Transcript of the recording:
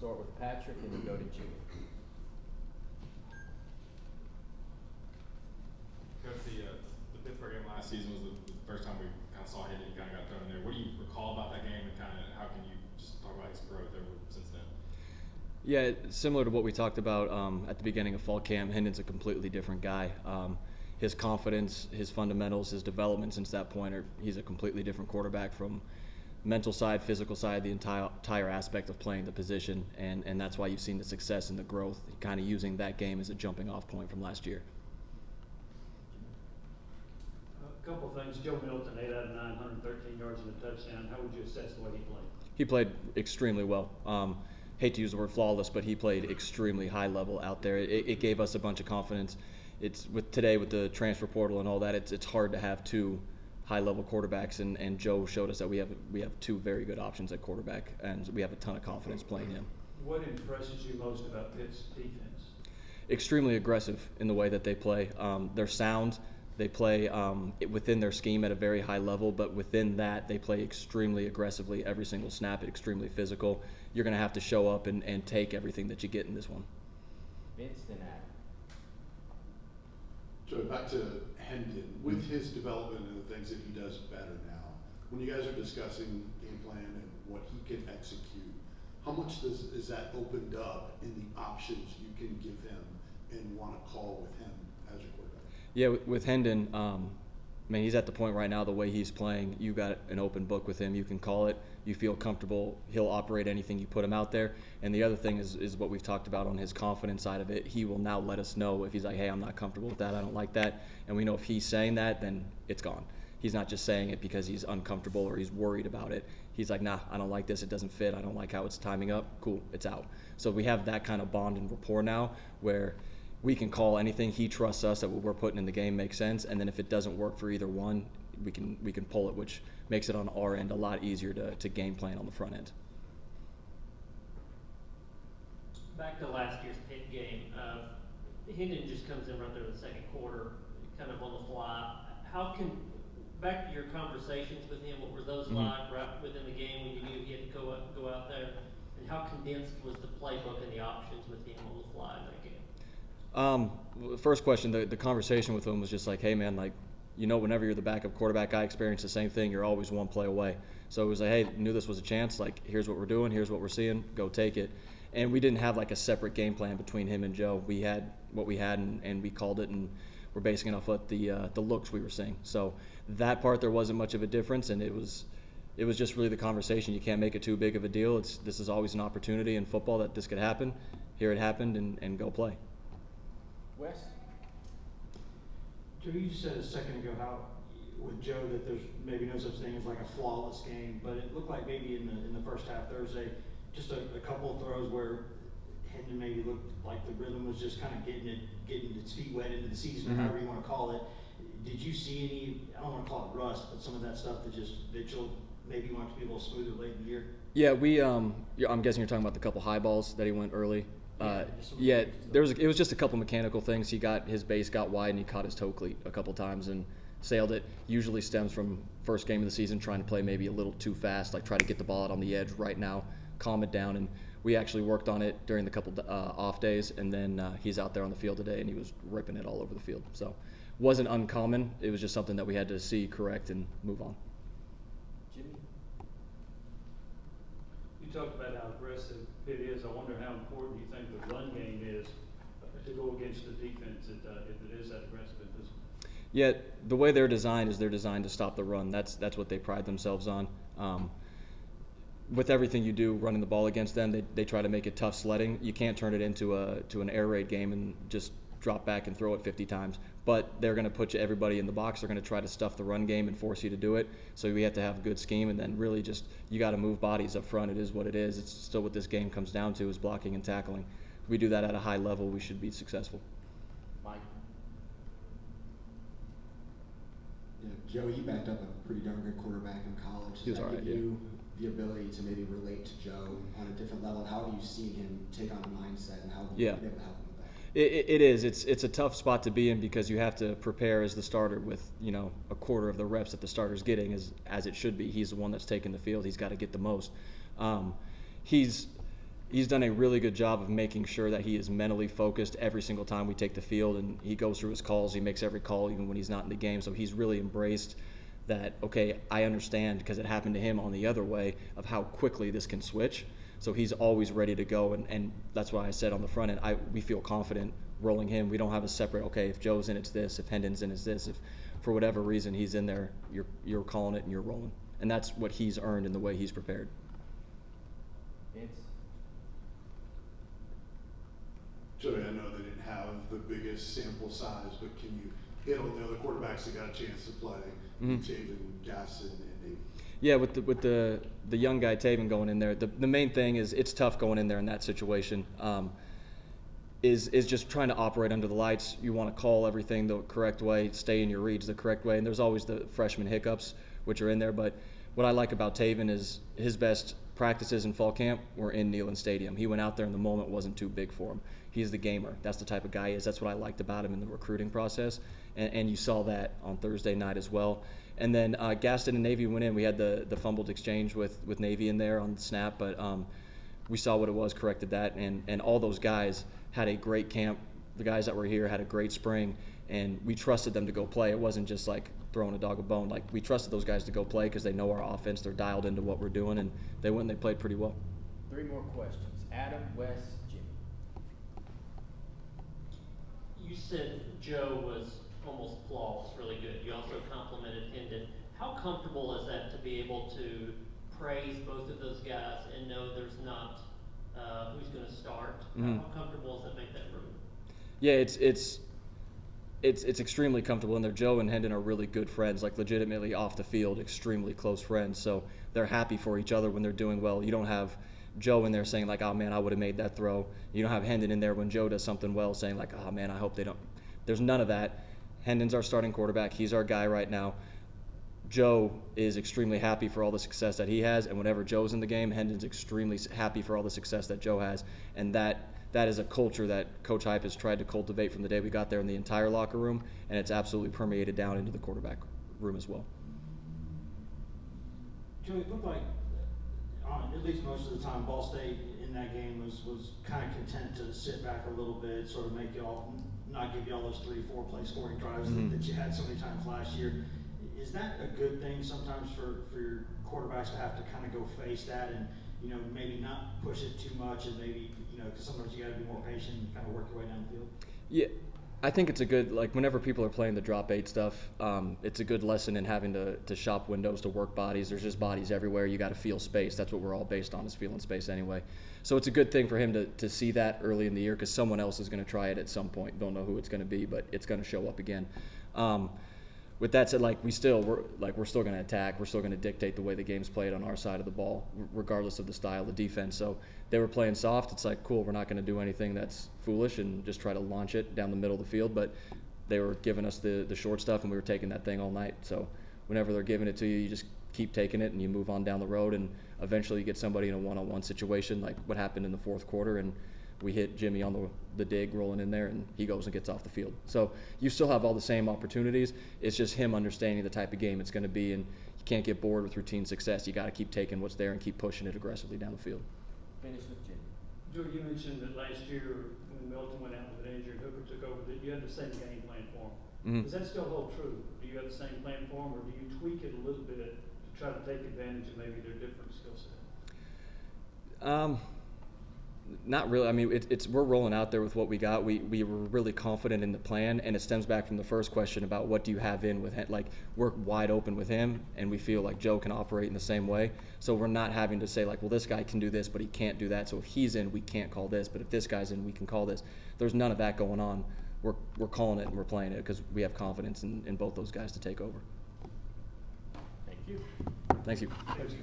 start with Patrick and then go to Jimmy. Coach, the Pittsburgh game last season was the first time we kind of saw Hendon kind of got thrown in there. What do you recall about that game, and kind of how can you just talk about his growth since then? Yeah, similar to what we talked about at the beginning of fall camp, Hendon's a completely different guy. His confidence, his fundamentals, his development since that point, he's a completely different quarterback from mental side, physical side, the entire aspect of playing the position, and that's why you've seen the success and the growth, kind of using that game as a jumping off point from last year. A couple of things. Joe Milton, 8 out of 9, 113 yards and a touchdown. How would you assess the way he played? He played extremely well. Hate to use the word flawless, but he played extremely high level out there. It gave us a bunch of confidence. It's with the transfer portal and all that, it's hard to have two high level quarterbacks, and Joe showed us that we have two very good options at quarterback, and we have a ton of confidence playing him. What impresses you most about Pitt's defense? Extremely aggressive in the way that they play. They're sound. They play within their scheme at a very high level, but within that, they play extremely aggressively every single snap, extremely physical. You're going to have to show up and take everything that you get in this one. Vince, then Adam. So back to Hendon, with his development and the things that he does better now, when you guys are discussing game plan and what he can execute, how much is that opened up in the options you can give him and want to call with him as your quarterback? Yeah, with Hendon, man, he's at the point right now, the way he's playing, you got an open book with him. You can call it. You feel comfortable. He'll operate anything you put him out there. And the other thing is what we've talked about on his confidence side of it. He will now let us know if he's like, hey, I'm not comfortable with that. I don't like that. And we know if he's saying that, then it's gone. He's not just saying it because he's uncomfortable or he's worried about it. He's like, nah, I don't like this. It doesn't fit. I don't like how it's timing up. Cool, it's out. So we have that kind of bond and rapport now where we can call anything. He trusts us that what we're putting in the game makes sense, and then if it doesn't work for either one, we can pull it, which makes it on our end a lot easier to game plan on the front end. Back to last year's Pitt game, Hendon just comes in right there in the second quarter, kind of on the fly. Back to your conversations with him, what were those like right within the game when you knew he had to go out there, and how condensed was the playbook and the options with him on the fly in that game? First question, the conversation with him was just like, hey man, like, whenever you're the backup quarterback, I experience the same thing. You're always one play away. So it was like, hey, knew this was a chance. Like, here's what we're doing. Here's what we're seeing. Go take it. And we didn't have like a separate game plan between him and Joe. We had what we had, and we called it, and we're basing it off of the looks we were seeing. So that part, there wasn't much of a difference, and it was just really the conversation. You can't make it too big of a deal. This is always an opportunity in football that this could happen. Here it happened, and go play. Wes? Joe, you said a second ago how with Joe that there's maybe no such thing as like a flawless game, but it looked like maybe in the first half Thursday, just a couple of throws where Hendon maybe looked like the rhythm was just kind of getting its feet wet into the season, or however you want to call it. Did you see any, I don't want to call it rust, but some of that stuff that you'll maybe want to be a little smoother late in the year? Yeah, I'm guessing you're talking about the couple high balls that he went early. It was just a couple mechanical things. His base got wide and he caught his toe cleat a couple times and sailed it. Usually stems from first game of the season, trying to play maybe a little too fast, like try to get the ball out on the edge right now, calm it down. And we actually worked on it during the couple off days, and then he's out there on the field today and he was ripping it all over the field. So wasn't uncommon. It was just something that we had to see, correct, and move on. Jimmy? You talked about how aggressive it is. I wonder how important you think the run game is to go against the defense if it is that aggressive and physical. Yeah, the way they're designed is they're designed to stop the run. That's what they pride themselves on. With everything you do running the ball against them, they try to make it tough sledding. You can't turn it into an air raid game and just drop back and throw it 50 times. But they're going to put everybody in the box. They're going to try to stuff the run game and force you to do it. So we have to have a good scheme, and then really just you got to move bodies up front. It is what it is. It's still what this game comes down to is blocking and tackling. If we do that at a high level, we should be successful. Mike? Yeah, Joe, you backed up a pretty darn good quarterback in college. He was all right, give you the ability to maybe relate to Joe on a different level? How have you seen him take on a mindset, and how have you been able to help him with that? It is. It's a tough spot to be in because you have to prepare as the starter with a quarter of the reps that the starter's getting as it should be. He's the one that's taking the field. He's got to get the most. he's done a really good job of making sure that he is mentally focused every single time we take the field, and he goes through his calls. He makes every call even when he's not in the game. So he's really embraced that, okay, I understand, because it happened to him on the other way, of how quickly this can switch. So he's always ready to go, and that's why I said on the front end, we feel confident rolling him. We don't have a separate, okay, if Joe's in, it's this. If Hendon's in, it's this. If for whatever reason he's in there, you're calling it and you're rolling. And that's what he's earned in the way he's prepared. Vince? Joey, I know they didn't have the biggest sample size, but can you hit on the other quarterbacks that got a chance to play? Tayven, Gaston, and Navy. Yeah, with the young guy Tayven going in there, the main thing is it's tough going in there in that situation. Is just trying to operate under the lights. You want to call everything the correct way, stay in your reads the correct way, and there's always the freshman hiccups which are in there. But what I like about Tayven is his best practices in fall camp were in Neyland Stadium. He went out there and the moment wasn't too big for him. He's the gamer. That's the type of guy he is. That's what I liked about him in the recruiting process, and you saw that on Thursday night as well. And then Gaston and Navy went in. We had the fumbled exchange with Navy in there on the snap, but we saw what it was, corrected that, and all those guys had a great camp. The guys that were here had a great spring, and we trusted them to go play. It wasn't just like throwing a dog a bone. Like, we trusted those guys to go play because they know our offense. They're dialed into what we're doing, and they went and they played pretty well. 3 more questions. Adam, Wes, Jimmy. You said Joe was almost flawless, really good. You also complimented Hendon. How comfortable is that to be able to praise both of those guys and know there's not who's going to start? How comfortable does that make that room? Yeah, it's extremely comfortable in there. Joe and Hendon are really good friends, like legitimately off the field, extremely close friends. So they're happy for each other when they're doing well. You don't have Joe in there saying like, oh man, I would have made that throw. You don't have Hendon in there when Joe does something well saying like, oh man, I hope they don't. There's none of that. Hendon's our starting quarterback. He's our guy right now. Joe is extremely happy for all the success that he has, and whenever Joe's in the game, Hendon's extremely happy for all the success that Joe has. And that is a culture that Coach Hype has tried to cultivate from the day we got there in the entire locker room, and it's absolutely permeated down into the quarterback room as well. Joey, it looked like, at least most of the time, Ball State in that game was kind of content to sit back a little bit, sort of make y'all, not give y'all those 3-4 play scoring drives that you had so many times last year. Is that a good thing sometimes for your quarterbacks to have to kind of go face that and, maybe not push it too much, and maybe, because sometimes you got to be more patient and kind of work your way down the field? Yeah, I think it's a good, like, whenever people are playing the drop 8 stuff, it's a good lesson in having to shop windows, to work bodies. There's just bodies everywhere. You got to feel space. That's what we're all based on, is feeling space anyway. So it's a good thing for him to see that early in the year, because someone else is going to try it at some point. Don't know who it's going to be, but it's going to show up again. With that said, like, we're still going to attack. We're still going to dictate the way the game's played on our side of the ball, regardless of the style of defense. So they were playing soft. It's like, cool, we're not going to do anything that's foolish and just try to launch it down the middle of the field. But they were giving us the short stuff, and we were taking that thing all night. So whenever they're giving it to you, you just keep taking it and you move on down the road, and eventually you get somebody in a one-on-one situation, like what happened in the fourth quarter, and we hit Jimmy on the dig rolling in there, and he goes and gets off the field. So you still have all the same opportunities. It's just him understanding the type of game it's going to be, and you can't get bored with routine success. You got to keep taking what's there and keep pushing it aggressively down the field. Finish with Jimmy. Joe, you mentioned that last year when Milton went out with an injury, Hooker took over, that you had the same game plan for him. Does that still hold true? Do you have the same plan for him, or do you tweak it a little bit to try to take advantage of maybe their different skill set? Not really. I mean, we're rolling out there with what we got. We were really confident in the plan, and it stems back from the first question about what do you have in with him. Like, we're wide open with him, and we feel like Joe can operate in the same way. So we're not having to say, like, well, this guy can do this, but he can't do that. So if he's in, we can't call this. But if this guy's in, we can call this. There's none of that going on. We're calling it and we're playing it because we have confidence in both those guys to take over. Thank you. Thank you. Thanks.